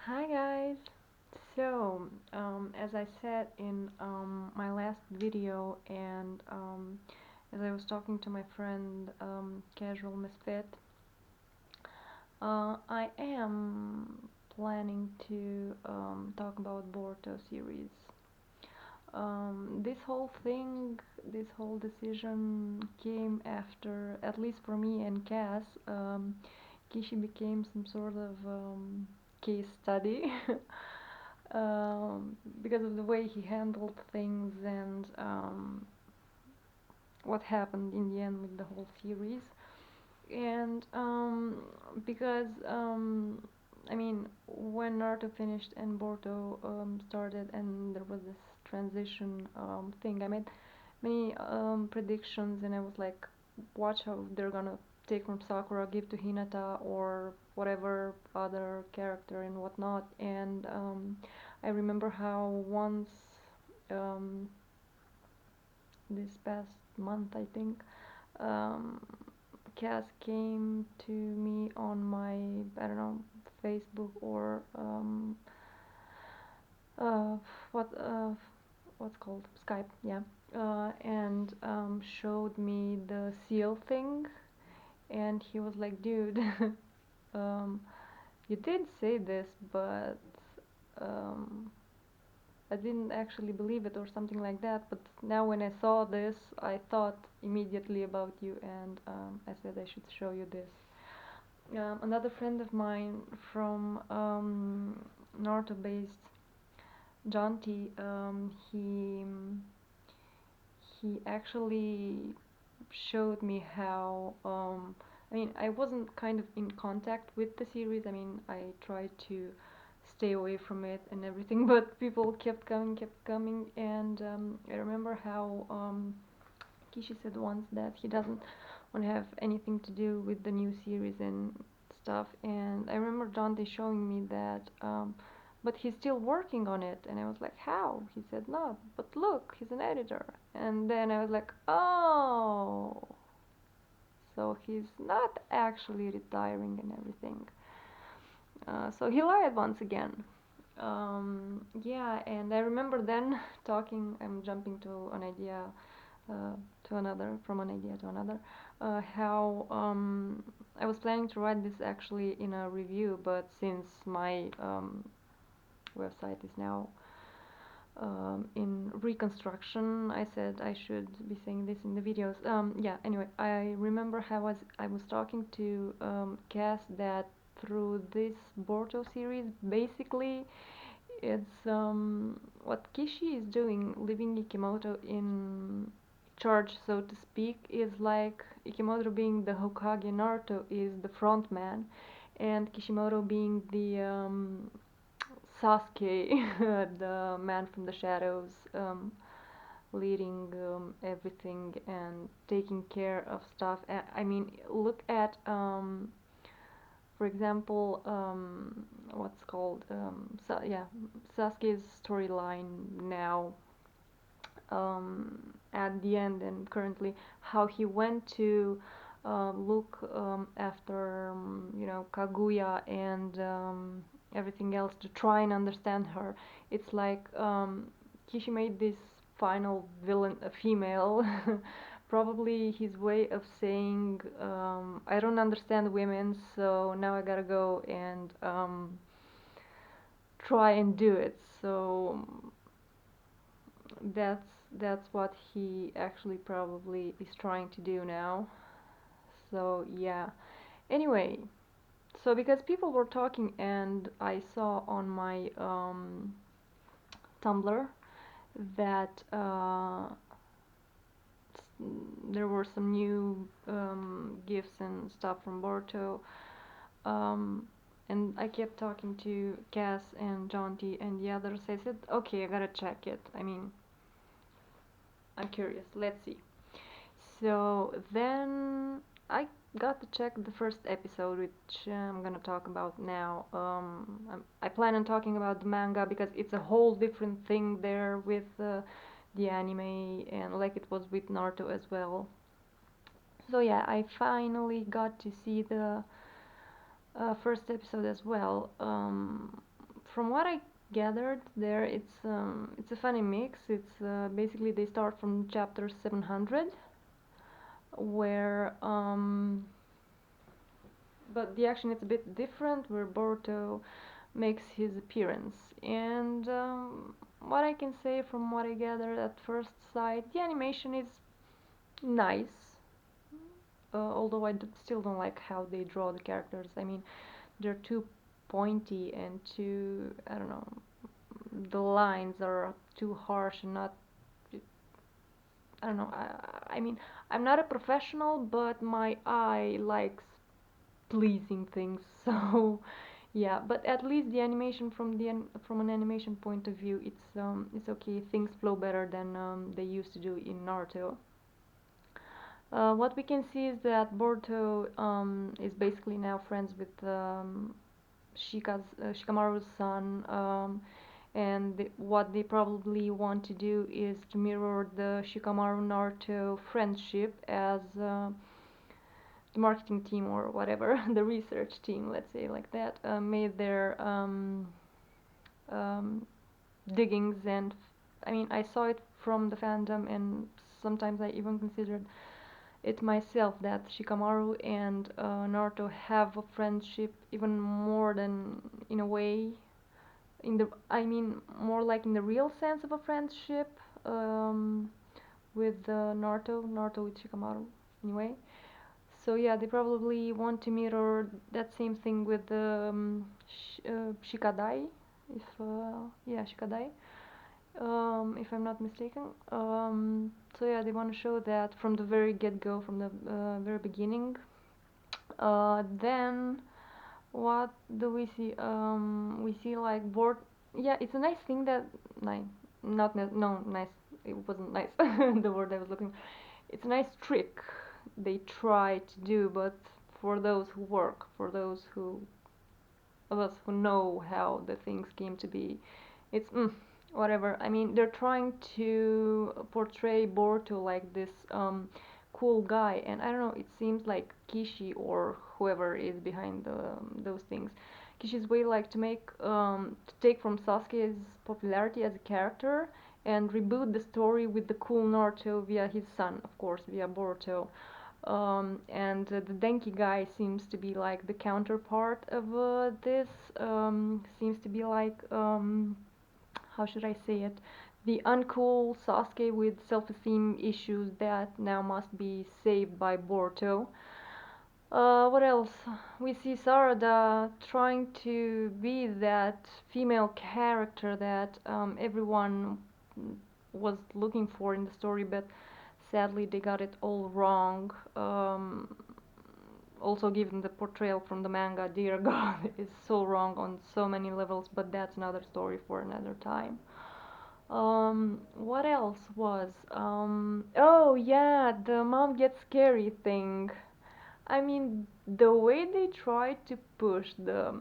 Hi guys. As I said in my last video, and as I was talking to my friend Casual Misfit, I am planning to talk about Boruto series. This whole thing, this whole decision came after, at least for me and Cass, Kishi became some sort of case study because of the way he handled things and what happened in the end with the whole series. And because I mean, when Naruto finished and Boruto started, and there was this transition thing, I made many predictions, and I was like, watch how they're gonna take from Sakura, give to Hinata, or whatever other character and whatnot. And I remember how once um, this past month, I think, um, Cass came to me on my, I don't know, Facebook or uh, what what's called Skype, yeah, and showed me the seal thing, and he was like, dude, um, you did say this, but um, I didn't actually believe it or something like that. But now when I saw this, I thought immediately about you, and I said I should show you this. Another friend of mine from Naruto-based Janti, he actually showed me how. I mean, I wasn't kind of in contact with the series. I mean, I tried to stay away from it and everything, but people kept coming, and I remember how Kishi said once that he doesn't want to have anything to do with the new series and stuff. And I remember Dante showing me that, but he's still working on it. And I was like, how? He said, no, but look, he's an editor. And then I was like, oh, so he's not actually retiring and everything. So he lied once again. Yeah, and I remember then talking, I'm jumping to an idea to another, from an idea to another, how I was planning to write this actually in a review, but since my website is now in reconstruction, I said I should be saying this in the videos. Yeah, anyway, I remember how I was talking to Cass that through this Boruto series, basically, it's what Kishi is doing, leaving Ikimoto in charge, so to speak, is like Ikimoto being the Hokage, Naruto is the front man, and Kishimoto being the Sasuke, the man from the shadows, leading everything and taking care of stuff. I mean, look at for example, what's called yeah, Sasuke's storyline now, at the end and currently, how he went to look after Kaguya and everything else to try and understand her. It's like Kishi made this final villain a female. Probably his way of saying, I don't understand women, so now I gotta go and try and do it. So that's that's what he actually probably is trying to do now. So yeah. Anyway, so because people were talking and I saw on my Tumblr that there were some new gifts and stuff from Boruto. Um, and I kept talking to Cass and Jonty and the others. I said, okay, I gotta check it. I mean, I'm curious. Let's see. So then I got to check the first episode, which I'm gonna talk about now. I plan on talking about the manga because it's a whole different thing there with the anime, and like it was with Naruto as well. So yeah, I finally got to see the first episode as well. from what I gathered there, it's a funny mix. It's basically they start from chapter 700, where but the action is a bit different, where Boruto makes his appearance. And what I can say from what I gathered at first sight, the animation is nice. Although still don't like how they draw the characters. I mean, they're too pointy and too, I don't know, the lines are too harsh and not, I don't know. I mean, I'm not a professional, but my eye likes pleasing things. So yeah, but at least the animation from an animation point of view, it's okay. Things flow better than they used to do in Naruto. What we can see is that Boruto is basically now friends with Shikamaru's son, and what they probably want to do is to mirror the Shikamaru Naruto friendship as the marketing team or whatever, the research team, let's say like that, made their um, diggings. And I mean, I saw it from the fandom, and sometimes I even considered it myself that Shikamaru and Naruto have a friendship even more than, in a way, in the, I mean, more like in the real sense of a friendship, um, with Naruto with Shikamaru anyway. So yeah, they probably want to mirror that same thing with Shikadai, if yeah, Shikadai, if I'm not mistaken. So yeah, they want to show that from the very get-go, from the very beginning. Then what do we see? We see like board. Yeah, it's a nice thing that nice, not no nice. It wasn't nice. The word I was looking. It's a nice trick they try to do, but for those who work, for those who of us who know how the things came to be, it's whatever. I mean, they're trying to portray Boruto like this cool guy, and I don't know. It seems like Kishi or whoever is behind those things. Kishi's way like to take from Sasuke's popularity as a character and reboot the story with the cool Naruto via his son, of course, via Boruto. And the Denki guy seems to be like the counterpart of this. Seems to be like, how should I say it? The uncool Sasuke with self-esteem issues that now must be saved by Boruto. What else? We see Sarada trying to be that female character that everyone was looking for in the story, but sadly they got it all wrong. Also, given the portrayal from the manga, dear God, is so wrong on so many levels, but that's another story for another time. What else was? Oh yeah, the mom gets scary thing. I mean, the way they tried to push the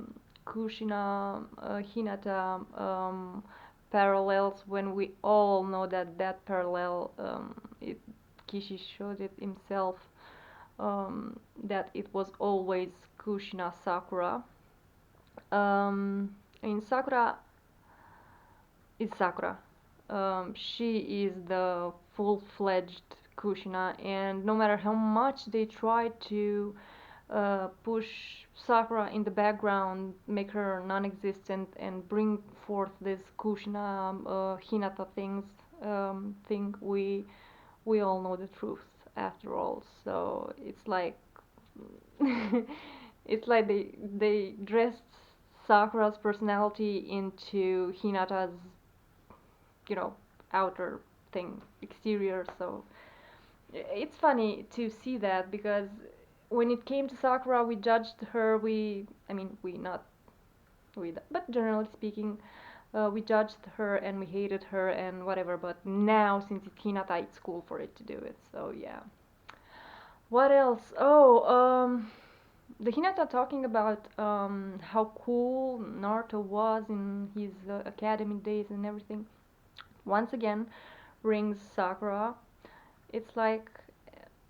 Kushina Hinata parallels, when we all know that that parallel, Kishi showed it himself, that it was always Kushina Sakura. I mean, Sakura is Sakura. She is the full-fledged Kushina, and no matter how much they try to push Sakura in the background, make her non-existent, and bring forth this Kushina Hinata thing, we all know the truth after all. So it's like it's like they dressed Sakura's personality into Hinata's, you know, outer thing, exterior. So it's funny to see that, because when it came to Sakura, we judged her. I mean, we not we, but generally speaking, we judged her and we hated her and whatever. But now, since it's Hinata, it's cool for it to do it. So yeah. What else? Oh, the Hinata talking about how cool Naruto was in his academy days and everything. Once again, rings Sakura. It's like,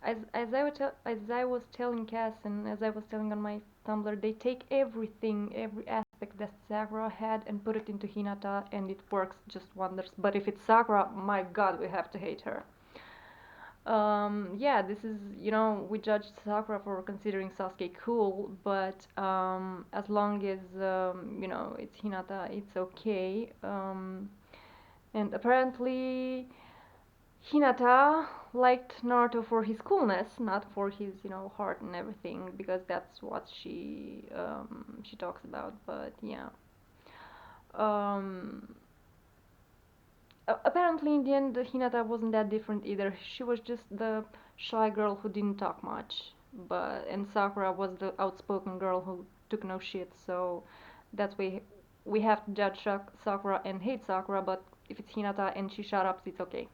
as I was telling Cass, and as I was telling on my Tumblr, they take everything, every aspect that Sakura had and put it into Hinata, and it works just wonders. But if it's Sakura, my God, we have to hate her. Yeah, this is, we judged Sakura for considering Sasuke cool, but as long as, it's Hinata, it's okay. And apparently, Hinata liked Naruto for his coolness, not for his, heart and everything, because that's what she talks about. But yeah, um, apparently in the end, Hinata wasn't that different either. She was just the shy girl who didn't talk much, and Sakura was the outspoken girl who took no shit. So that's why we have to judge Sakura and hate Sakura. But if it's Hinata and she shut up, it's okay.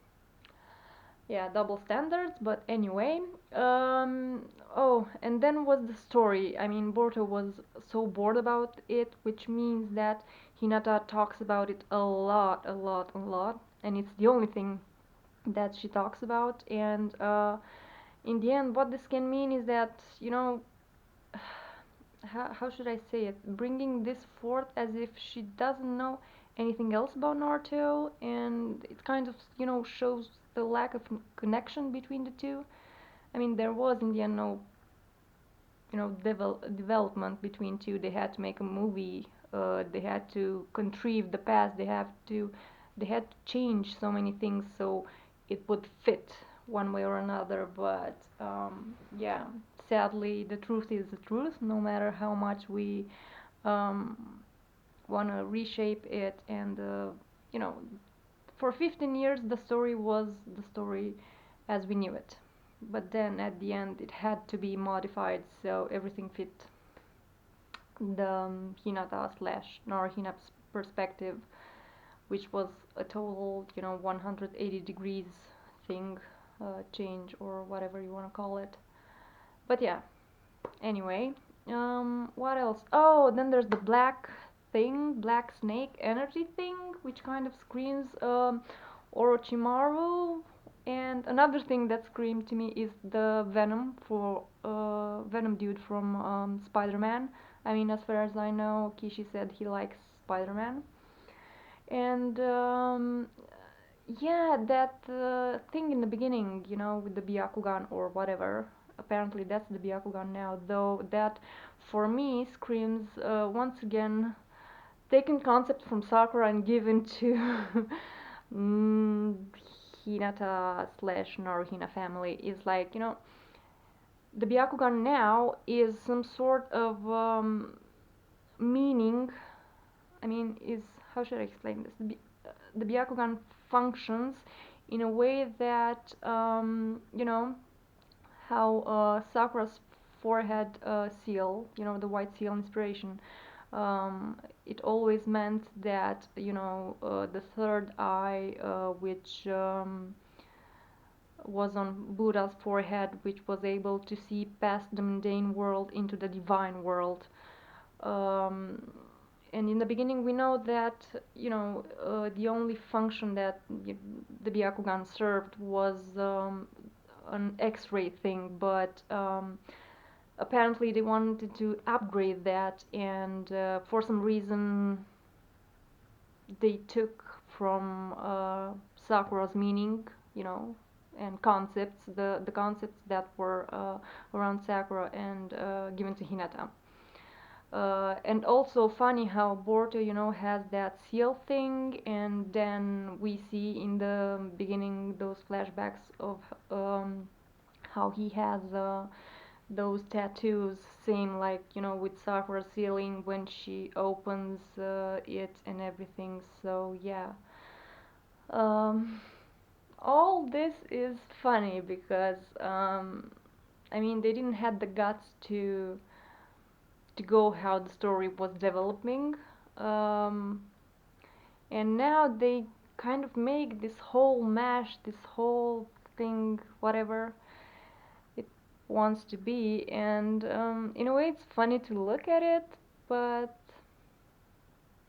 Yeah, double standards, but anyway. Oh, and then was the story. I mean, Boruto was so bored about it, which means that Hinata talks about it a lot, a lot, a lot, and it's the only thing that she talks about. And in the end, what this can mean is that, how should I say it? Bringing this forth as if she doesn't know anything else about Naruto, and it kind of, shows the lack of connection between the two. I mean, there was in the end no, development between two. They had to make a movie. They had to contrive the past. They had to change so many things so it would fit one way or another. But yeah, sadly, the truth is the truth. No matter how much we um, want to reshape it, and you know, for 15 years the story was the story as we knew it. But then at the end it had to be modified so everything fit the Hinata slash Narahina's perspective, which was a total, 180 degrees thing, change or whatever you want to call it. But yeah, anyway, what else? Oh, then there's the black snake energy thing, which kind of screams Orochimaru. And another thing that screamed to me is the Venom dude from Spider-Man. I mean, as far as I know, Kishi said he likes Spider-Man. And yeah, that thing in the beginning, with the Byakugan or whatever. Apparently, that's the Byakugan now. Though that, for me, screams once again taken concept from Sakura and given to mm, Hinata slash Naruhina family. Is like, the Byakugan now is some sort of meaning. I mean, is how should I explain this? The Byakugan functions in a way that, how Sakura's forehead seal, the white seal inspiration. It always meant that, the third eye, which was on Buddha's forehead, which was able to see past the mundane world into the divine world. Um, and in the beginning, we know that, the only function that the Byakugan served was an X-ray thing, but apparently they wanted to upgrade that, and for some reason they took from Sakura's meaning, and concepts, the concepts that were around Sakura, and given to Hinata. And also funny how Boruto, has that seal thing, and then we see in the beginning those flashbacks of how he has those tattoos, same like, with Sakura sealing when she opens it and everything. So yeah, um, all this is funny because I mean, they didn't have the guts to go how the story was developing, um, and now they kind of make this whole mash, this whole thing, whatever it wants to be, and in a way it's funny to look at it, but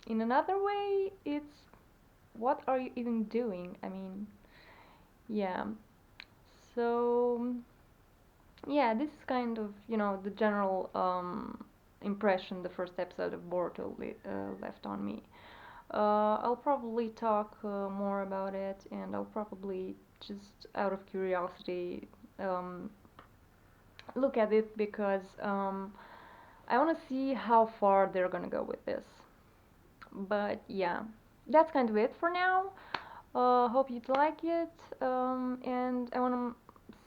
in another way it's, what are you even doing? I mean, yeah. So yeah, this is kind of, the general impression the first episode of Boruto left on me. I'll probably talk more about it, and I'll probably just out of curiosity um, look at it because I want to see how far they're gonna go with this. But yeah, that's kind of it for now. Hope you'd like it, and I want to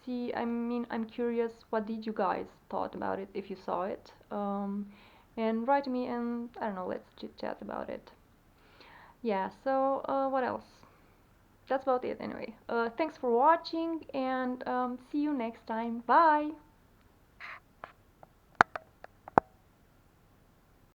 see. I mean, I'm curious. What did you guys thought about it if you saw it? And write to me, and I don't know. Let's chit chat about it. Yeah. So, what else? That's about it anyway. Thanks for watching, and see you next time. Bye.